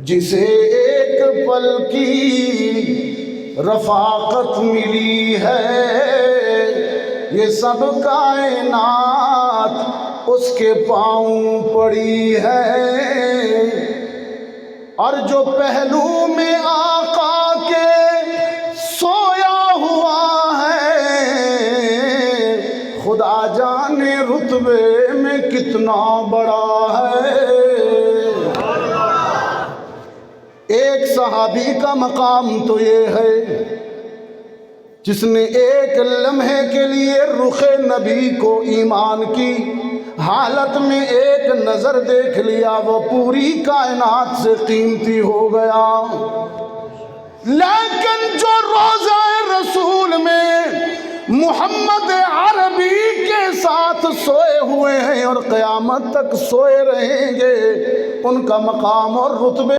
جسے ایک پل کی رفاقت ملی ہے، یہ سب کائنات اس کے پاؤں پڑی ہے۔ اور جو پہلو میں آقا کے سویا ہوا ہے، خدا جانے رتبے میں کتنا بڑا ہے۔ ایک صحابی کا مقام تو یہ ہے جس نے ایک لمحے کے لیے رخ نبی کو ایمان کی حالت میں ایک نظر دیکھ لیا، وہ پوری کائنات سے قیمتی ہو گیا۔ لیکن جو روضہ رسول میں محمد عربی کے ساتھ سوئے ہوئے ہیں اور قیامت تک سوئے رہیں گے، ان کا مقام اور رتبے